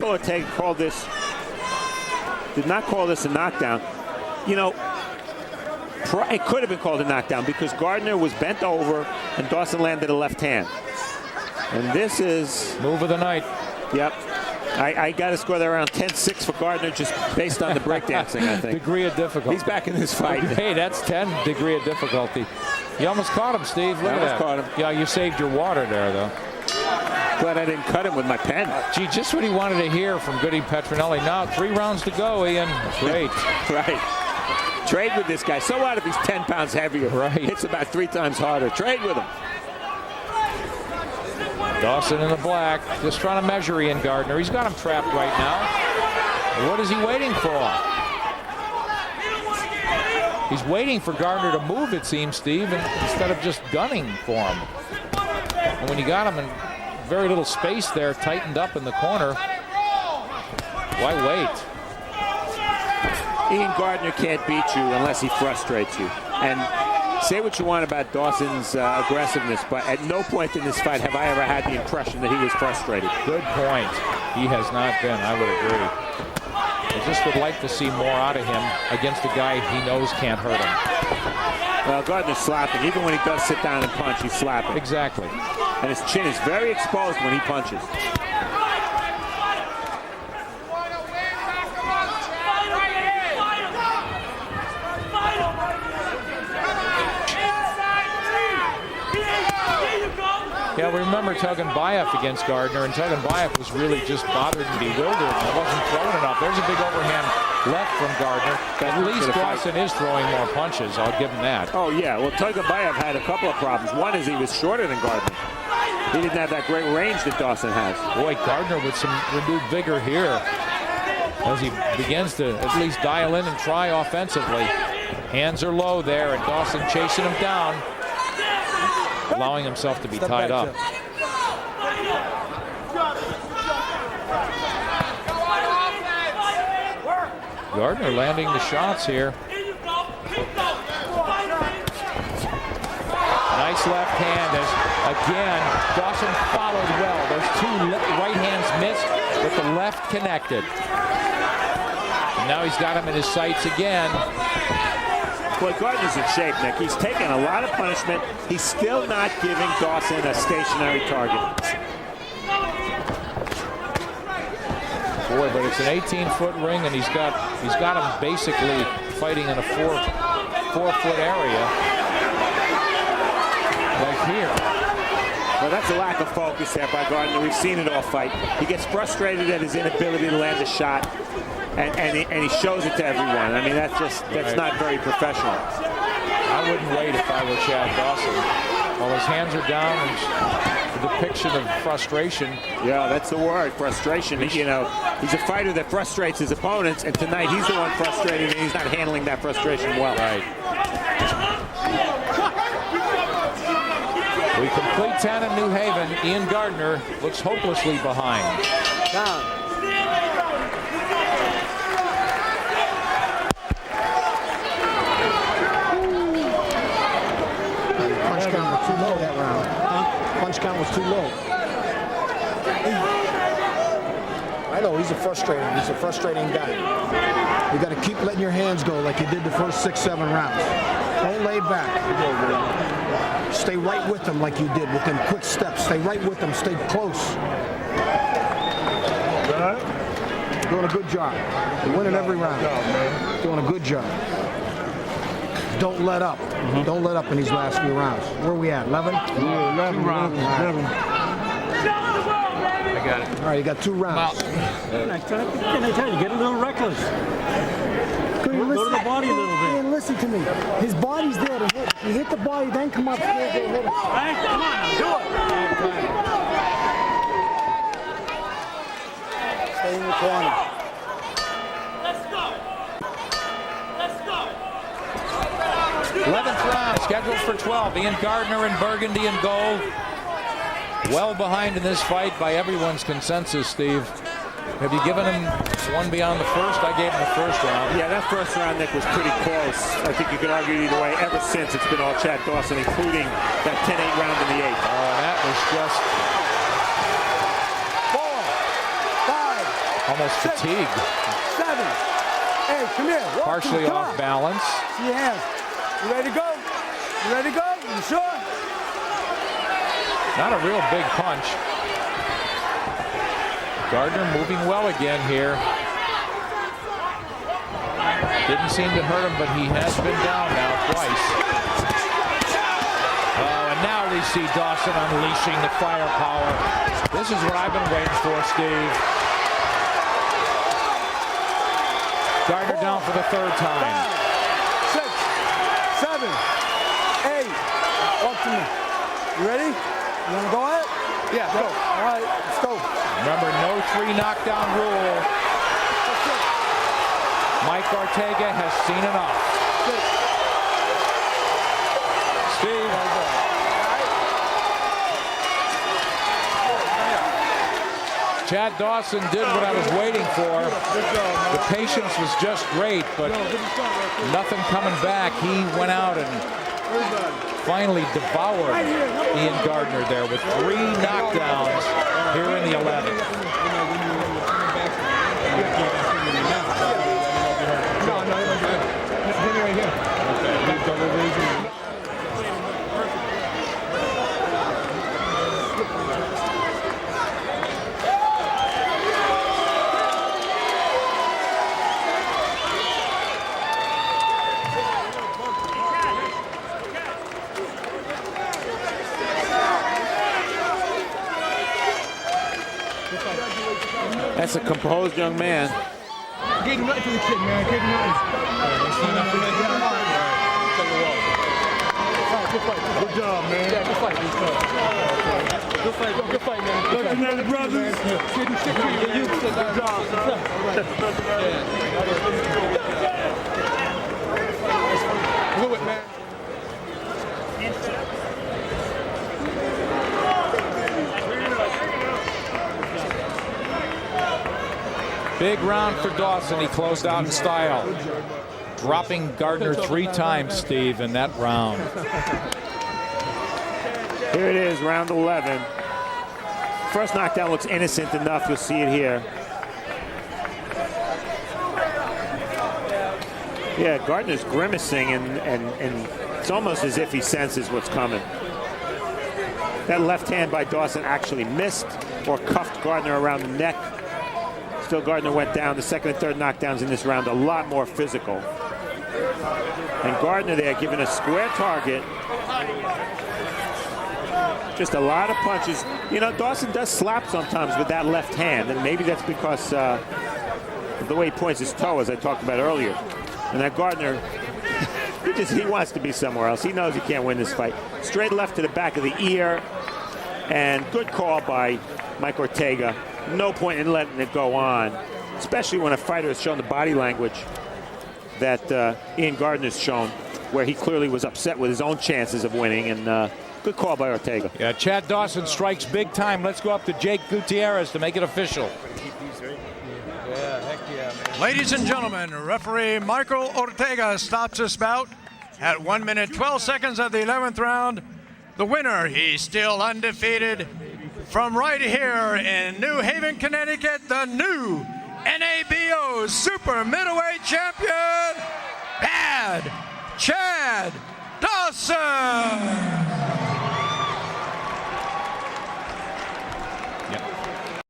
Ortega called this, did not call this a knockdown. You know, it could have been called a knockdown because Gardner was bent over and Dawson landed a left hand. And this is... move of the night. Yep. I got to score that around 10-6 for Gardner just based on the breakdancing, I think. Degree of difficulty. He's back in this fight. Hey, that's 10 degree of difficulty. You almost caught him, Steve. Look at that. Caught him. Yeah, you saved your water there, though. Glad I didn't cut him with my pen. Gee, just what he wanted to hear from Goody Petronelli. Now 3 rounds to go, Ian. Great. Right. Trade with this guy. So what if he's 10 pounds heavier? Right. Hits about 3 times harder. Trade with him. Dawson in the black, just trying to measure Ian Gardner. He's got him trapped right now. What is he waiting for? He's waiting for Gardner to move, it seems, Steve, instead of just gunning for him. And when you got him in very little space there, tightened up in the corner, why wait? Ian Gardner can't beat you unless he frustrates you. And say what you want about Dawson's aggressiveness, but at no point in this fight have I ever had the impression that he was frustrated. Good point. He has not been, I would agree. I just would like to see more out of him against a guy he knows can't hurt him. Well, Gardner's slapping. Even when he does sit down and punch, he's slapping. Exactly. And his chin is very exposed when he punches. Yeah, we remember Tugunbayev against Gardner, and Tugunbayev was really just bothered and bewildered. It wasn't throwing enough. There's a big overhand left from Gardner. At least Dawson is throwing more punches. I'll give him that. Oh, yeah. Well, Tugunbayev had a couple of problems. One is he was shorter than Gardner. He didn't have that great range that Dawson has. Boy, Gardner with some renewed vigor here as he begins to at least dial in and try offensively. Hands are low there, and Dawson chasing him down, allowing himself to be tied up. Gardner landing the shots here. Nice left hand as, again, Dawson followed well. Those 2 right hands missed, but the left connected. And now he's got him in his sights again. Boy, Gardner's in shape, Nick. He's taken a lot of punishment. He's still not giving Dawson a stationary target. Boy, but it's an 18-foot ring, and he's got him basically fighting in a 4-foot area. Like here. Well, that's a lack of focus there by Gardner. We've seen it all fight. He gets frustrated at his inability to land a shot, and he shows it to everyone. I mean, that's right. Not very professional. I wouldn't wait if I were Chad Dawson. While his hands are down, and the depiction of frustration. Yeah, that's the word, frustration. You know, he's a fighter that frustrates his opponents, and tonight he's the one frustrated, and he's not handling that frustration well. Right. We complete 10 in New Haven. Ian Gardner looks hopelessly behind. Down. Punch count was too low that round. Punch count was too low. I know he's a frustrating guy. You got to keep letting your hands go like you did the first 6, 7 rounds. Don't lay back. Stay right with them like you did with them quick steps. Stay right with them. Stay close. Doing a good job. You're winning every round. Doing a good job. Don't let up. Don't let up in these last few rounds. Where are we at? 11? Yeah, 11 rounds. 11. I got it. All right, you got 2 rounds. Can I tell you, get a little reckless. Go to the body a little bit. And listen to me. His body's there to hit. You hit the body, then come up here and hit it. Right? Come on, do it. Stay in the corner. Let's go. Let's go. 11th round, scheduled for 12. Ian Gardner in burgundy and gold. Well behind in this fight by everyone's consensus, Steve. Have you given him one beyond the first? I gave him the first round. Yeah, that first round, Nick, was pretty close. I think you could argue either way. Ever since, it's been all Chad Dawson, including that 10-8 round in the 8th. Oh, that was just... 4, 5, almost fatigued. 7. Hey, come here. Walk, Partially come off on. balance. See your hands. You ready to go? You ready to go? You sure? Not a real big punch. Gardner moving well again here. Didn't seem to hurt him, but he has been down now twice. Oh, and now we see Dawson unleashing the firepower. This is what I've been waiting for, Steve. Gardner down for the third time. 6, 7, 8. Walk to me. You ready? You want to go at it? Yeah, go. All right, let's go. Remember, no 3 knockdown rule. Mike Ortega has seen enough. Steve. Chad Dawson did what I was waiting for. The patience was just great, but nothing coming back. He went out and finally devoured Ian Gardner there with 3 knockdowns here in the 11th. That's a composed young man. Get him right to the kid, man. Get him right. Good job, man. Yeah, good fight. Good fight, man. Good brothers. Good job, Good it, man. Big round for Dawson. He closed out in style, dropping Gardner 3 times, Steve, in that round. Here it is, round 11. First knockdown looks innocent enough. You'll see it here. Yeah, Gardner's grimacing, and it's almost as if he senses what's coming. That left hand by Dawson actually missed or cuffed Gardner around the neck. Still, Gardner went down. The second and third knockdowns in this round a lot more physical. And Gardner there giving a square target. Just a lot of punches. You know, Dawson does slap sometimes with that left hand, and maybe that's because of the way he points his toe, as I talked about earlier. And that Gardner, he wants to be somewhere else. He knows he can't win this fight. Straight left to the back of the ear, and good call by Mike Ortega. No point in letting it go on, especially when a fighter has shown the body language that Ian Gardner's shown, where he clearly was upset with his own chances of winning, and good call by Ortega. Yeah, Chad Dawson strikes big time. Let's go up to Jake Gutierrez to make it official. Ladies and gentlemen, referee Michael Ortega stops this bout at 1 minute 12 seconds of the 11th round. The winner, he's still undefeated, from right here in New Haven, Connecticut, the new NABO Super Middleweight Champion, Chad Dawson.